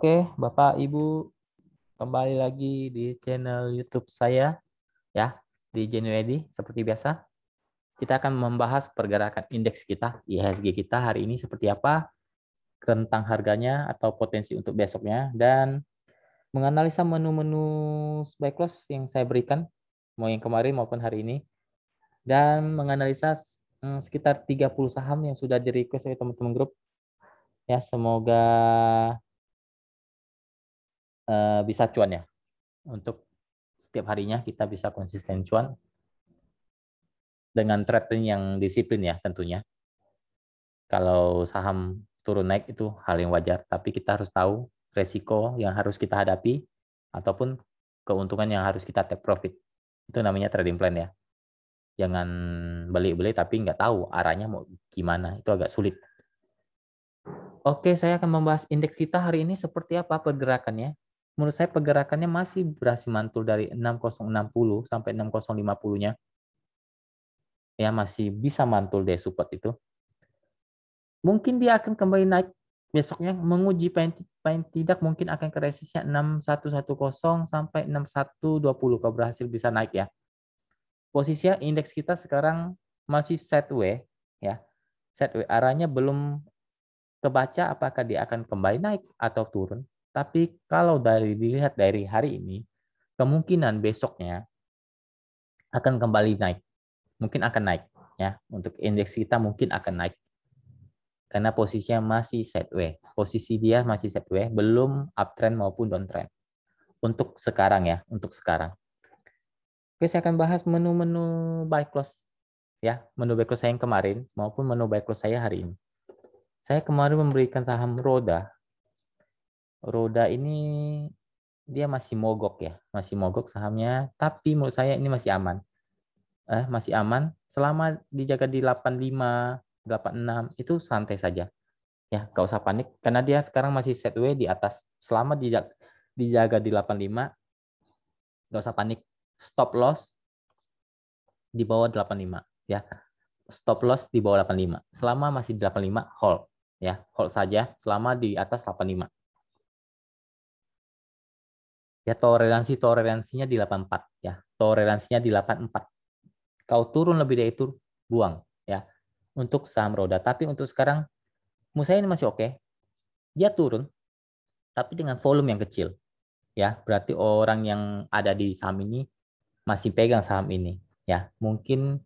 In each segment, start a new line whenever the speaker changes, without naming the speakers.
Oke, Bapak Ibu, kembali lagi di channel YouTube saya ya, di Genuedi seperti biasa. Kita akan membahas pergerakan indeks kita, IHSG kita hari ini seperti apa, rentang harganya atau potensi untuk besoknya, dan menganalisa menu-menu buy close yang saya berikan, mau yang kemarin maupun hari ini, dan menganalisa sekitar 30 saham yang sudah di-request oleh teman-teman grup. Ya, semoga bisa cuan ya. Untuk setiap harinya kita bisa konsisten cuan dengan trading yang disiplin ya tentunya. Kalau saham turun naik itu hal yang wajar, tapi kita harus tahu resiko yang harus kita hadapi ataupun keuntungan yang harus kita take profit. Itu namanya trading plan ya. Jangan beli-beli tapi nggak tahu arahnya mau gimana. Itu agak sulit. Oke, saya akan membahas indeks kita hari ini seperti apa pergerakannya. Menurut saya pergerakannya masih berhasil mantul dari 6060 sampai 6050-nya. Ya, masih bisa mantul deh support itu. Mungkin dia akan kembali naik besoknya, menguji paling tidak mungkin akan ke resistnya 6110 sampai 6120 kalau berhasil bisa naik ya. Posisinya indeks kita sekarang masih sideways ya. Sideways arahnya belum kebaca apakah dia akan kembali naik atau turun. Tapi kalau dilihat dari hari ini, kemungkinan besoknya akan kembali naik. Mungkin akan naik ya. Untuk indeks kita mungkin akan naik karena posisinya masih sideways. Posisi dia masih sideways, belum uptrend maupun downtrend. Untuk sekarang ya, untuk sekarang. Oke, saya akan bahas menu-menu buy close ya, menu buy close saya yang kemarin maupun menu buy close saya hari ini. Saya kemarin memberikan saham Roda. Roda ini dia masih mogok ya, masih mogok sahamnya, tapi menurut saya ini masih aman. Masih aman selama dijaga di 85, 86 itu santai saja. Ya, nggak usah panik karena dia sekarang masih sideways di atas. Selama dijaga di 85, nggak usah panik. Stop loss di bawah 85 ya. Stop loss di bawah 85. Selama masih di 85, hold ya. Hold saja selama di atas 85. Ya, toleransinya di 84 ya. Toleransinya di 84. Kau turun lebih dari itu, buang ya. Untuk saham Roda, tapi untuk sekarang menurut saya ini masih oke. Dia turun tapi dengan volume yang kecil. Ya, berarti orang yang ada di saham ini masih pegang saham ini. Ya, mungkin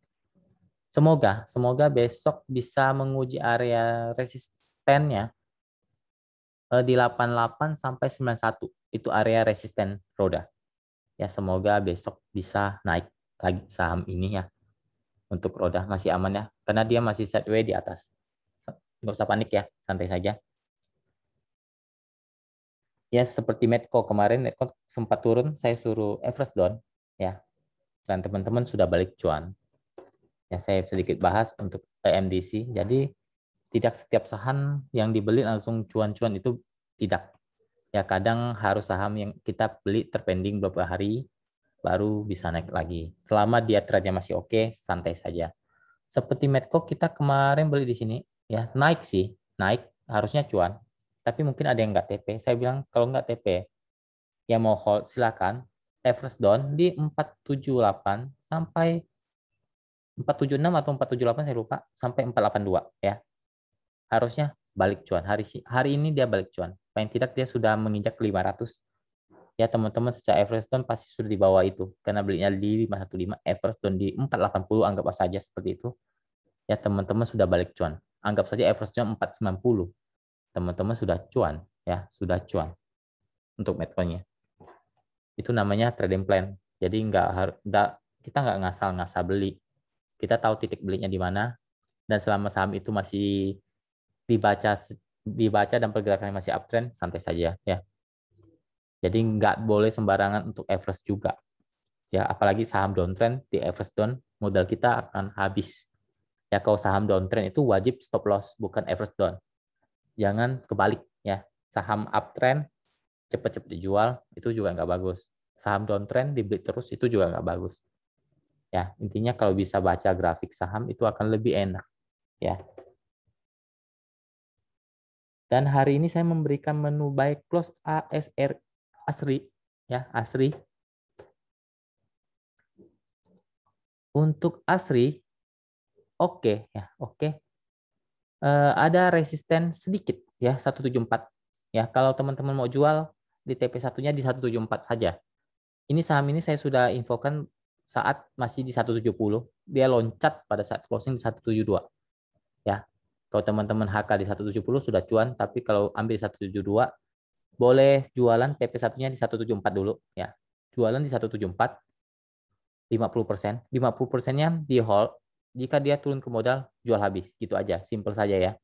semoga besok bisa menguji area resistennya di 88 sampai 91. Itu area resisten Roda. Ya, semoga besok bisa naik lagi saham ini ya. Untuk Roda masih aman ya, karena dia masih sideways di atas. Nggak usah panik ya, santai saja. Ya, seperti Medco kemarin, Medco sempat turun, saya suruh average down ya. Dan teman-teman sudah balik cuan. Ya, saya sedikit bahas untuk EMDC. Jadi tidak setiap saham yang dibeli langsung cuan-cuan itu tidak. Ya, kadang harus saham yang kita beli terpending beberapa hari baru bisa naik lagi. Selama dia trendnya masih oke, santai saja. Seperti Medco kita kemarin beli di sini, ya naik sih, naik harusnya cuan. Tapi mungkin ada yang nggak TP. Saya bilang kalau nggak TP, ya mau hold silakan. Average down di 478 sampai 476 atau 478 saya lupa sampai 482 ya. Harusnya balik cuan. Hari ini dia balik cuan. Paling tidak dia sudah menginjak 500. Ya teman-teman secara average down pasti sudah di bawah itu. Karena belinya di 515, average down di 480 anggap saja seperti itu. Ya teman-teman sudah balik cuan. Anggap saja average down 490. Teman-teman sudah cuan ya, sudah cuan untuk metcoinnya. Itu namanya trading plan. Jadi kita nggak ngasal-ngasal beli. Kita tahu titik belinya di mana, dan selama saham itu masih dibaca dibaca dan pergerakannya masih uptrend, santai saja ya. Jadi nggak boleh sembarangan untuk average juga. Ya, apalagi saham downtrend di average down, modal kita akan habis. Ya, kalau saham downtrend itu wajib stop loss, bukan average down. Jangan kebalik ya. Saham uptrend cepat-cepat dijual, itu juga nggak bagus. Saham downtrend dibeli terus, itu juga nggak bagus. Ya, intinya kalau bisa baca grafik saham itu akan lebih enak ya. Dan hari ini saya memberikan menu buy close ASR ASRI ya, ASRI. Untuk ASRI oke ya, oke. Ada resisten sedikit ya 174 ya. Kalau teman-teman mau jual di TP1-nya di 174 saja. Ini saham ini saya sudah infokan saat masih di 170, dia loncat pada saat closing di 172 ya. Kalau teman-teman HK di 170 sudah cuan, tapi kalau ambil 172 boleh jualan TP1-nya di 174 dulu ya. Jualan di 174 50%. 50%-nya di hold. Jika dia turun ke modal, jual habis. Gitu aja, simple saja ya.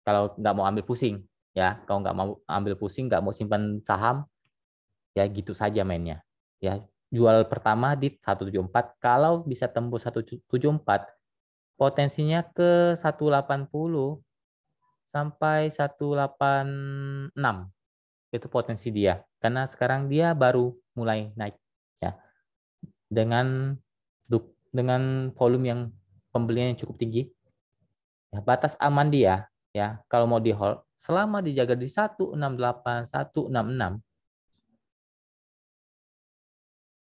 Kalau nggak mau ambil pusing ya, kalau nggak mau ambil pusing, nggak mau simpan saham, ya gitu saja mainnya. Ya, jual pertama di 174, kalau bisa tembus 174, potensinya ke 180 sampai 186. Itu potensi dia. Karena sekarang dia baru mulai naik ya. Dengan dengan volume yang pembelian yang cukup tinggi. Ya, batas aman dia ya kalau mau di hold selama dijaga di 168, 166,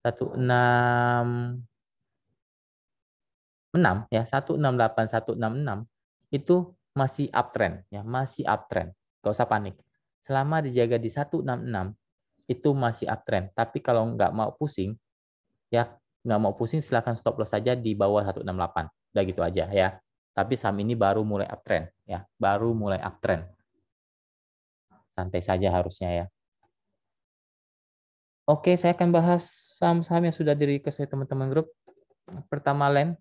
166 ya, 168, 166 itu masih uptrend ya, masih uptrend. Gak usah panik. Selama dijaga di 166 itu masih uptrend. Tapi kalau nggak mau pusing ya, nggak mau pusing silahkan stop loss saja di bawah 168. Udah gitu aja ya. Tapi saham ini baru mulai uptrend ya, baru mulai uptrend. Santai saja harusnya ya. Oke, saya akan bahas saham-saham yang sudah di-request oleh teman-teman grup. Pertama, LEN.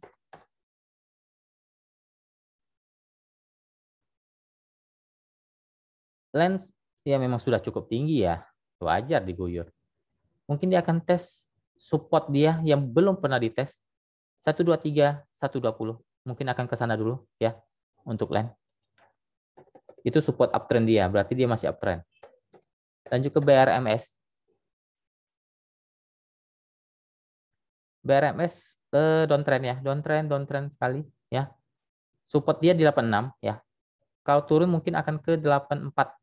LEN ya memang sudah cukup tinggi ya. Wajar diguyur. Mungkin dia akan tes support dia yang belum pernah dites. 123, 120. Mungkin akan ke sana dulu ya untuk LEN. Itu support uptrend dia, berarti dia masih uptrend. Lanjut ke BRMS. BRMS downtrend ya, downtrend sekali ya. Support dia di 86 ya. Kalau turun mungkin akan ke 84.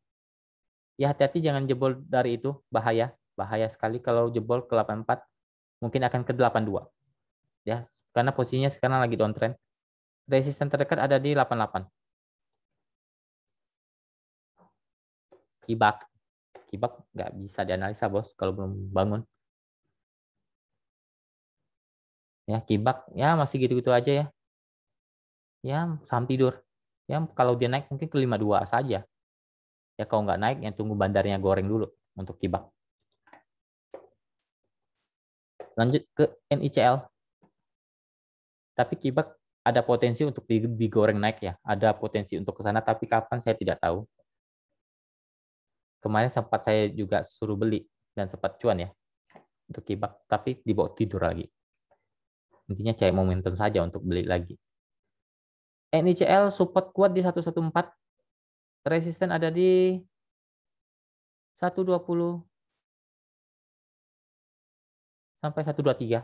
Ya hati-hati jangan jebol dari itu, bahaya. Bahaya sekali kalau jebol ke 84, mungkin akan ke 82. Ya, karena posisinya sekarang lagi downtrend. Resisten terdekat ada di 88. Kibak. Kibak nggak bisa dianalisa, Bos, kalau belum bangun. Ya, kibak ya masih gitu-gitu aja ya. Ya, saham tidur. Ya, kalau dia naik mungkin ke 52 saja. Ya, kalau nggak naik, yang tunggu bandarnya goreng dulu untuk kibak. Lanjut ke NICL. Tapi kibak ada potensi untuk digoreng naik ya. Ada potensi untuk ke sana, tapi kapan saya tidak tahu. Kemarin sempat saya juga suruh beli dan sempat cuan ya untuk kibak, tapi dibawa tidur lagi. Intinya cari momentum saja untuk beli lagi. NICL support kuat di 114, resisten ada di 120 sampai 123.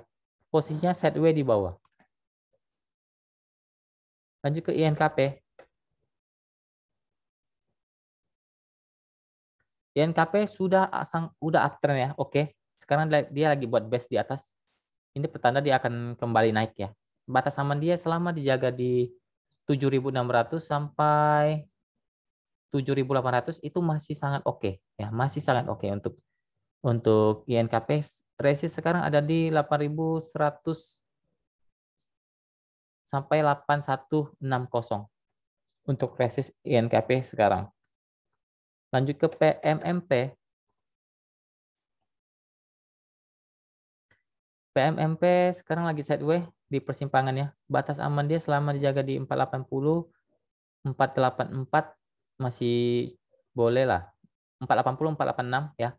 Posisinya sideways di bawah. Lanjut ke INKP. INKP udah uptrend ya. Oke. Sekarang dia lagi buat base di atas. Ini pertanda dia akan kembali naik ya. Batas aman dia selama dijaga di 7.600 sampai 7.800 itu masih sangat oke ya, masih sangat oke untuk INKP. Resist sekarang ada di 8.100 sampai 8.160 untuk resist INKP sekarang. Lanjut ke PMMP. PMMP sekarang lagi sideways di persimpangannya. Batas aman dia selama dijaga di 480, 484 masih boleh lah. 480, 486 ya.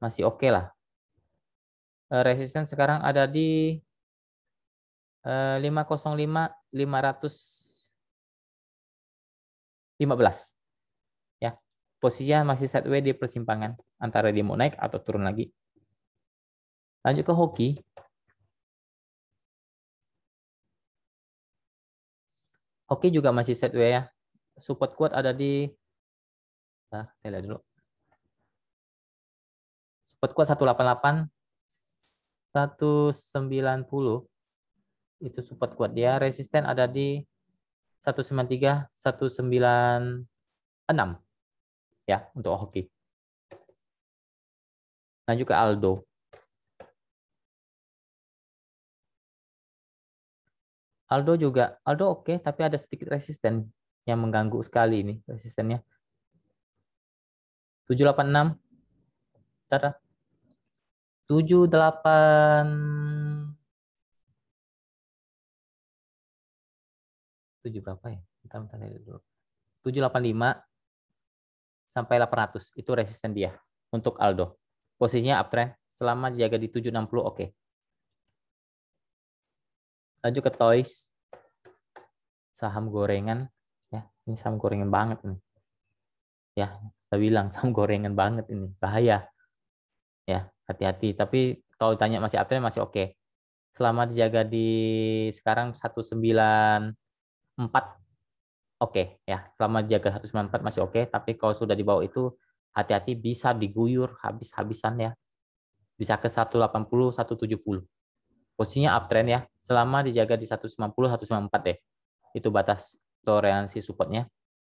Masih oke lah. Resisten sekarang ada di 505, 515 ya. Posisinya masih sideways di persimpangan antara dia mau naik atau turun lagi. Lanjut ke hoki. Hoki juga masih sideways ya. Support kuat ada di Nah, saya lihat dulu. Support kuat 188, 190 itu support kuat dia. Resisten ada di 193, 196 ya untuk hoki. Lanjut ke Aldo. Aldo oke, tapi ada sedikit resisten yang mengganggu sekali ini resistennya. 786, cara 78, 7 berapa ya? Bentar dulu. 785 sampai 800 itu resisten dia untuk Aldo. Posisinya uptrend selama dijaga di 760 oke. Lanjut ke Toys. Saham gorengan ya, ini saham gorengan banget nih. Ya, saya bilang saham gorengan banget ini, bahaya. Ya, hati-hati. Tapi kalau tanya masih uptrend masih oke. Selama dijaga di sekarang 194 oke ya. Selama dijaga 194 masih oke, tapi kalau sudah di bawah itu hati-hati bisa diguyur habis-habisan ya. Bisa ke 180, 170. Posisinya uptrend ya. Selama dijaga di 190, 194 deh. Itu batas toleransi supportnya.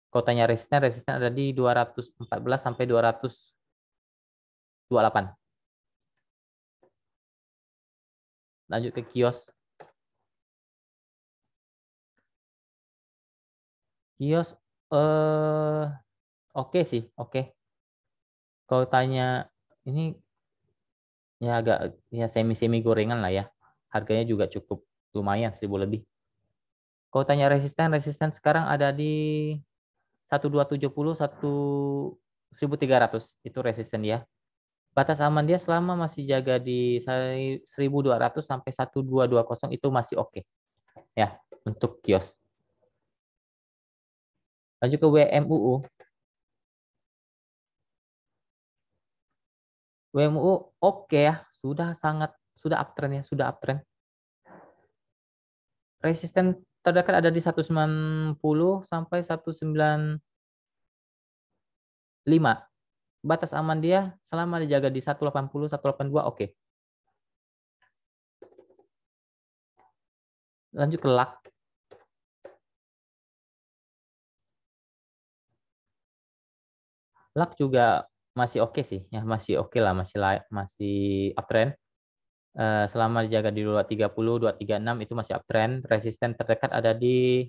Kalau tanya resisten ada di 214 sampai 228. Lanjut ke kios. Kios oke sih, oke. Kalau tanya ini ya agak ya semi-semi gorengan lah ya. Harganya juga cukup lumayan 1.000 lebih. Kalau tanya resisten sekarang ada di 1270, 1300 itu resisten dia. Batas aman dia selama masih jaga di 1.200 sampai 1.220 itu masih oke. Ya, untuk kios. Lanjut ke WMUU. WMUU oke ya, sudah uptrend ya, sudah uptrend. Resisten terdekat ada di 190 sampai 195. Batas aman dia selama dijaga di 180, 182 oke. Lanjut ke LAK. LAK juga masih oke sih, ya masih oke lah, masih uptrend. Selama dijaga di 230, 236 itu masih uptrend. Resisten terdekat ada di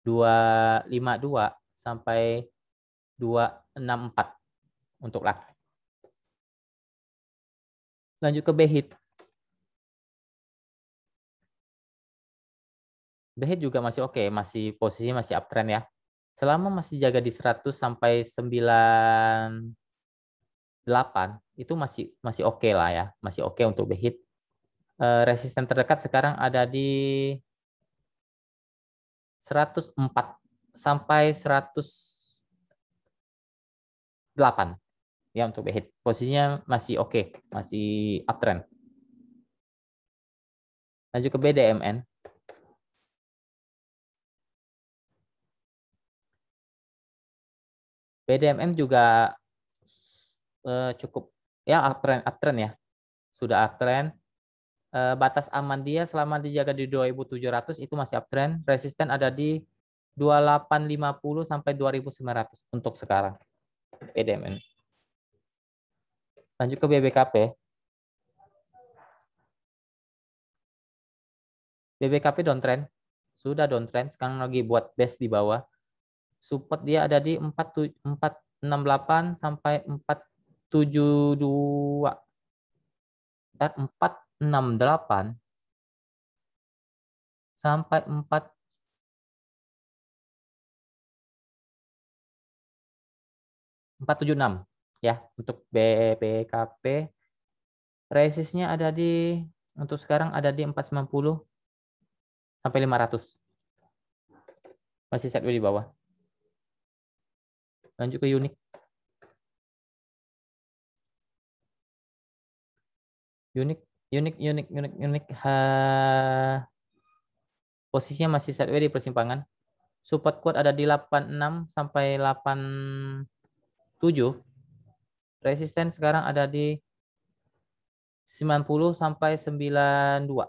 252 sampai 264 untuk LAK. Lanjut ke BHIT. BHIT juga masih oke, masih posisinya masih uptrend ya. Selama masih jaga di 100 sampai 98 itu masih oke lah ya, masih oke untuk BHIT. Resisten terdekat sekarang ada di 104 sampai 108 ya untuk BHIT. Posisinya masih oke, masih uptrend. Lanjut ke BDMN. BDMN juga cukup ya uptrend ya. Sudah uptrend. Batas aman dia selama dijaga di 2.700 itu masih uptrend. Resisten ada di 2.850 sampai 2.900 untuk sekarang. BDMN. Lanjut ke BBKP. BBKP downtrend. Sudah downtrend, sekarang lagi buat base di bawah. Support dia ada di 468 sampai 472. Dan 468 sampai 476 ya untuk BBKP. Resistnya ada di untuk sekarang ada di 490 sampai 500. Masih sideways di bawah. Lanjut ke Unik. Unik. Posisinya masih sideways di persimpangan. Support kuat ada di 86 sampai 87. Resisten sekarang ada di 90 sampai 92.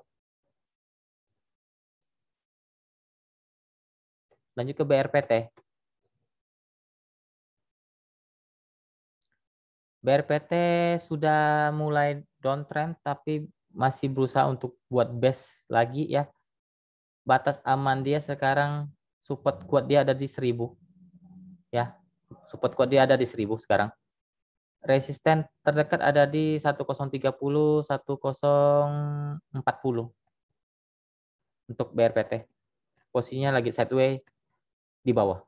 Lanjut ke BRPT. BRPT sudah mulai downtrend tapi masih berusaha untuk buat base lagi ya. Batas aman dia sekarang, support kuat dia ada di 1000 ya. Support kuat dia ada di 1000 sekarang. Resisten terdekat ada di 1030, 1040 untuk BRPT. Posisinya lagi sideways di bawah.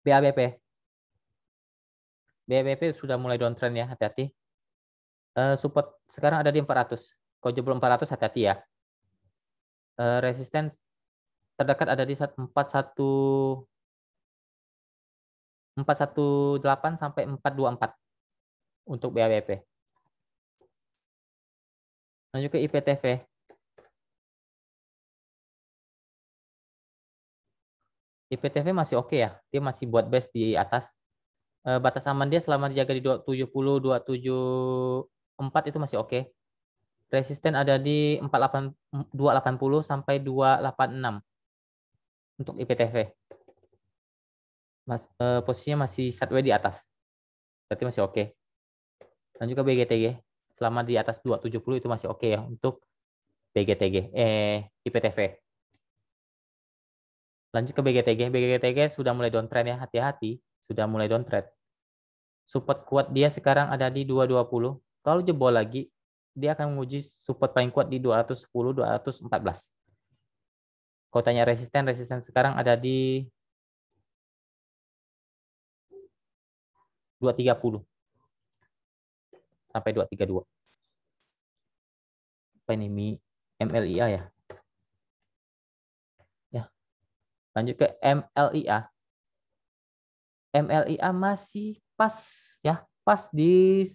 BABP. BABP sudah mulai downtrend ya, hati-hati. Support sekarang ada di 400. Kalau jebol 400 hati-hati ya. Resisten terdekat ada di 418 sampai 424 untuk BABP. Lanjut ke IPTV. IPTV masih oke ya, dia masih buat base di atas. Batas aman dia selama dijaga di 270, 274 itu masih oke. Resisten ada di 280 sampai 286 untuk IPTV. Posisinya masih sideways di atas. Berarti masih oke. Lanjut ke BGTG. Selama di atas 270 itu masih oke ya untuk BGTG, IPTV. Lanjut ke BGTG. BGTG sudah mulai downtrend ya, hati-hati. Sudah mulai downtrend. Support kuat dia sekarang ada di 220. Kalau jebol lagi, dia akan menguji support paling kuat di 210, 214. Kalau tanya resisten, resisten sekarang ada di 230 sampai 232. Apa ini MLIA ya? Ya. Lanjut ke MLIA. MLIA masih pas ya, pas di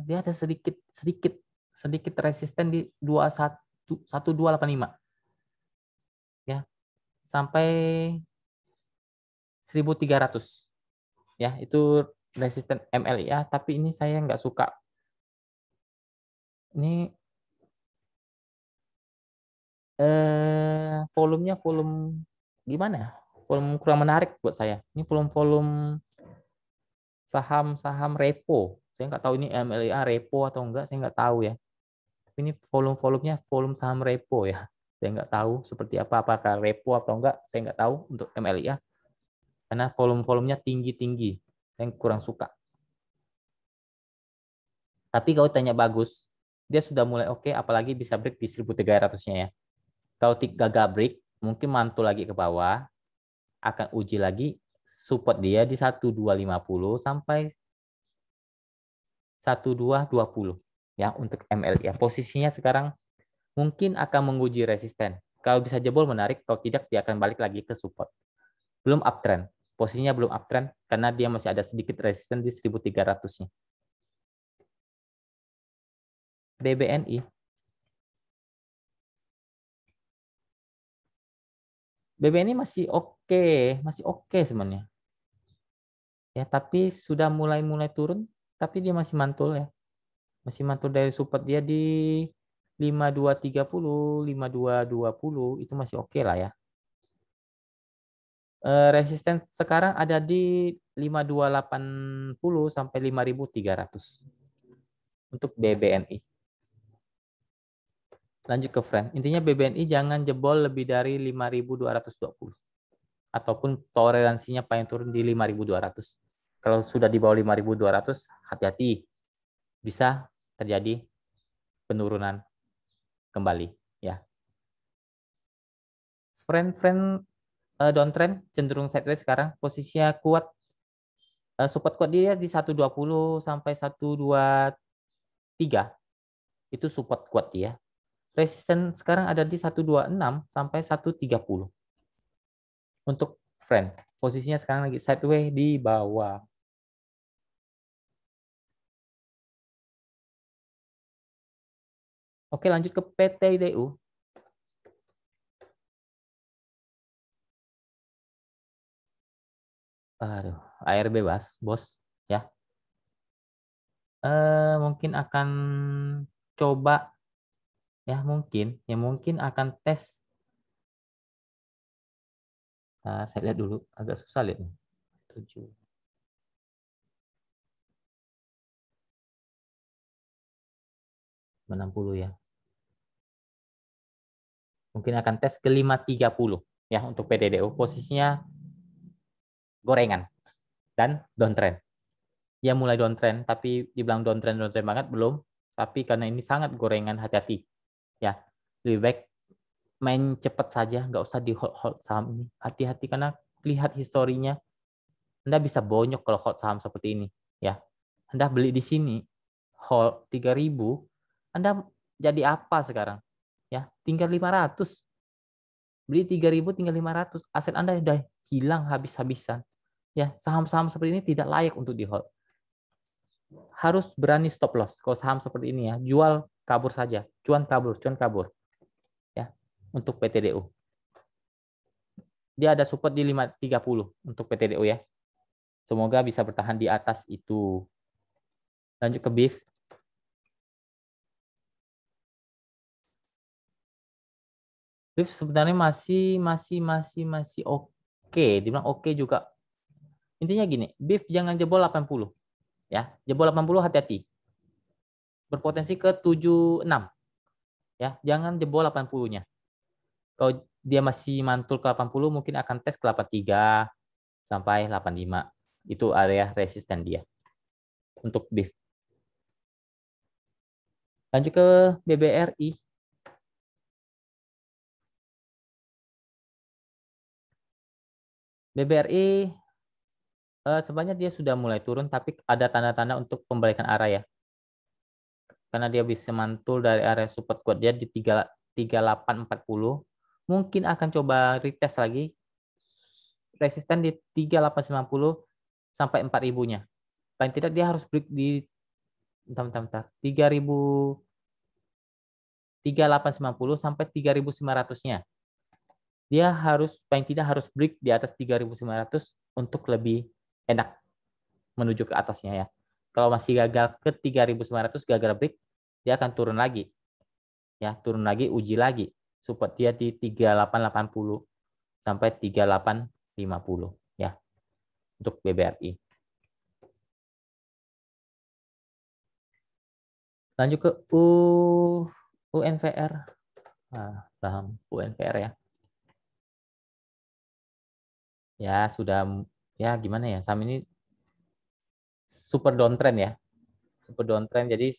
dia ada sedikit resisten di 1285 ya, sampai 1300 ya, itu resisten MLIA. Tapi ini saya nggak suka, ini volumenya volume gimana ya, volume kurang menarik buat saya. Ini volume saham repo, saya nggak tahu ini MLIA repo atau enggak, saya nggak tahu ya. Tapi ini volumenya volume saham repo ya, saya nggak tahu seperti apa, apakah repo atau enggak, saya nggak tahu untuk MLIA karena volumenya tinggi, saya kurang suka. Tapi kalau tanya bagus, dia sudah mulai oke, apalagi bisa break di 1300-nya ya. Kalau gagal break, mungkin mantul lagi ke bawah, akan uji lagi support dia di 1250 sampai 1220 ya untuk MLIA. Posisinya sekarang mungkin akan menguji resisten. Kalau bisa jebol menarik, kalau tidak dia akan balik lagi ke support. Belum uptrend. Posisinya belum uptrend karena dia masih ada sedikit resisten di 1300-nya. BBNI. BBNI masih oke sebenarnya. Ya, tapi sudah mulai turun, tapi dia masih mantul ya. Masih mantul dari support dia di 5230, 5220 itu masih oke lah ya. Resisten sekarang ada di 5280 sampai 5300 untuk BBNI. Lanjut ke friend. Intinya BBNI jangan jebol lebih dari 5220 ataupun toleransinya paling turun di 5200. Kalau sudah di bawah 5200, hati-hati, bisa terjadi penurunan kembali ya. Friend downtrend cenderung sideways sekarang, posisinya kuat, support kuat dia di 120 sampai 123, itu support kuat dia. Resisten sekarang ada di 126 sampai 130 untuk friend. Posisinya sekarang lagi sideways di bawah. Oke, lanjut ke PTDU. Aduh, air bebas, bos. Ya, mungkin akan coba mungkin akan tes. Saya lihat dulu, agak susah lihat nih. 7, 60 ya. Mungkin akan tes ke 530 ya untuk PTDU. Posisinya gorengan dan downtrend. Ya mulai downtrend, tapi dibilang downtrend banget belum. Tapi karena ini sangat gorengan, hati-hati. Ya, lebih baik main cepat saja, nggak usah di hold saham ini. Hati-hati karena lihat historinya, Anda bisa bonyok kalau hold saham seperti ini. Ya, Anda beli di sini, hold 3.000, Anda jadi apa sekarang? Ya, tinggal 500. Beli 3.000 tinggal 500. Aset Anda sudah hilang habis-habisan. Ya, saham-saham seperti ini tidak layak untuk di hold. Harus berani stop loss. Kalau saham seperti ini ya, jual kabur saja. Cuan kabur. Ya, untuk PTDU. Dia ada support di 530 untuk PTDU ya. Semoga bisa bertahan di atas itu. Lanjut ke BIF. BIF sebenarnya masih oke. Dibilang oke juga. Intinya gini, BIF jangan jebol 80 ya. Jebol 80 hati-hati. Berpotensi ke 76 ya. Jangan jebol 80-nya. Kalau dia masih mantul ke 80 mungkin akan tes ke 83 sampai 85. Itu area resisten dia untuk BIF. Lanjut ke BBRI. BBRI sebenarnya dia sudah mulai turun, tapi ada tanda-tanda untuk pembalikan arah ya. Karena dia bisa mantul dari area support kuat dia di 3840. Mungkin akan coba retest lagi. Resisten di 3890 sampai 4000-nya. Paling tidak dia harus break di bentar. 3890 sampai 3900-nya. Dia harus paling tidak harus break di atas 3900 untuk lebih enak menuju ke atasnya ya. Kalau masih gagal ke 3900 gagal break, dia akan turun lagi. Ya, turun lagi, uji lagi. Support dia di 3880 sampai 3850 ya untuk BBRI. Lanjut ke UNVR. Saham UNVR ya. Ya, sudah ya gimana ya? Saham ini super downtrend ya. Super downtrend. Jadi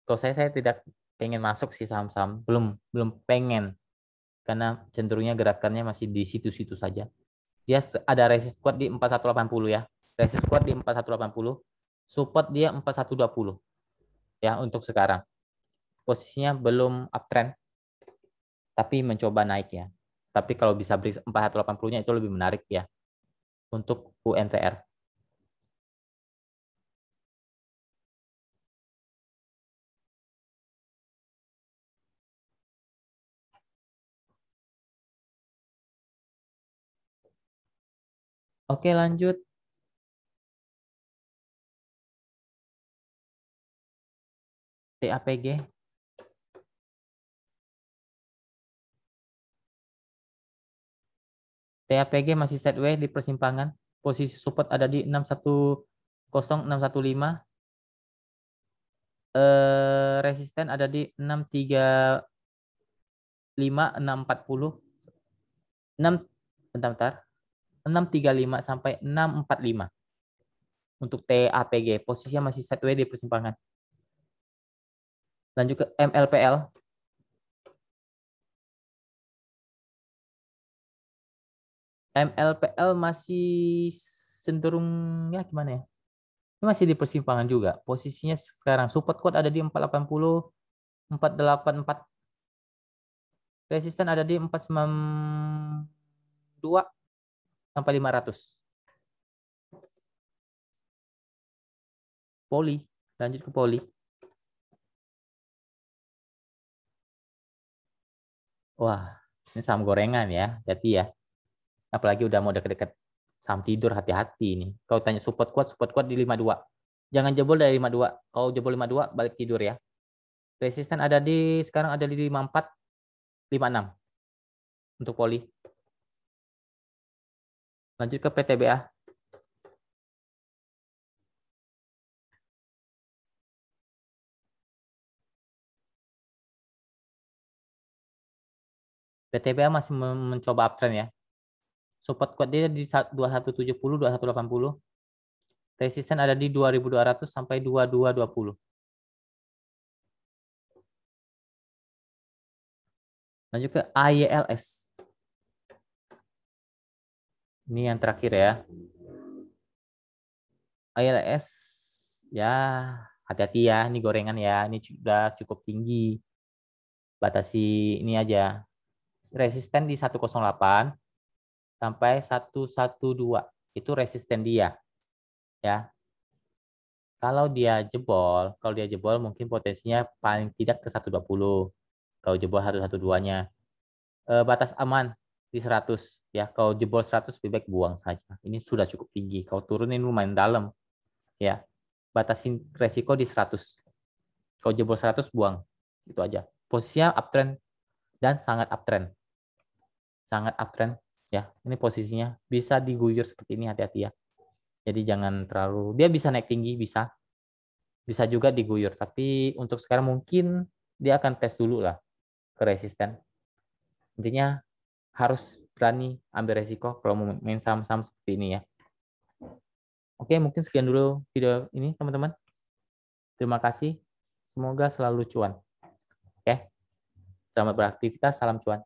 kalau saya tidak pengen masuk sih saham-saham. Belum pengen karena cenderungnya gerakannya masih di situ-situ saja. Dia ada resist kuat di 4180 ya. Resist kuat di 4180. Support dia 4120 ya untuk sekarang. Posisinya belum uptrend tapi mencoba naik ya. Tapi kalau bisa beri 4180-nya itu lebih menarik ya untuk UNVR. Oke, lanjut TAPG. TAPG masih sideways di persimpangan. Posisi support ada di 610, 615. Resisten ada di 635, 640. 6 bentar. 635 sampai 645 untuk TAPG. Posisinya masih sideways di persimpangan. Lanjut ke MLPL. MLPL masih cenderung ya gimana ya? Ini masih di persimpangan juga. Posisinya sekarang support kuat ada di 480, 484. Resisten ada di 492 sampai 500. Poli, lanjut ke poli. Wah, ini saham gorengan ya, jadi ya. Apalagi udah mau deket-deket saham tidur, hati-hati ini. Kalau tanya support kuat di 52. Jangan jebol dari 52. Kalau jebol 52, balik tidur ya. Resisten ada di, sekarang ada di 54, 56 untuk poli. Lanjut ke PTBA. PTBA masih mencoba uptrend ya. Support kuat dia di 2170, 2180. Resisten ada di 2200 sampai 2220. Lanjut ke AYLS. Ini yang terakhir ya. AYLS ya hati-hati ya, ini gorengan ya, ini sudah cukup tinggi. Batasi ini aja. Resisten di 108 sampai 112. Itu resisten dia ya. Kalau dia jebol mungkin potensinya paling tidak ke 120. Kalau jebol 112-nya. Batas aman di 100 ya. Kalau jebol 100 lebih baik buang saja. Ini sudah cukup tinggi. Kalau turunin lumayan dalam ya. Batasin resiko di 100. Kalau jebol 100 buang. Itu aja. Posisinya uptrend dan sangat uptrend. Sangat uptrend ya. Ini posisinya bisa diguyur seperti ini, hati-hati ya. Jadi jangan terlalu, dia bisa naik tinggi, bisa juga diguyur. Tapi untuk sekarang mungkin dia akan tes dulu lah ke resisten. Intinya harus berani ambil resiko kalau mau main saham-saham seperti ini ya. Oke, mungkin sekian dulu video ini teman-teman. Terima kasih. Semoga selalu cuan. Oke, selamat beraktivitas, salam cuan.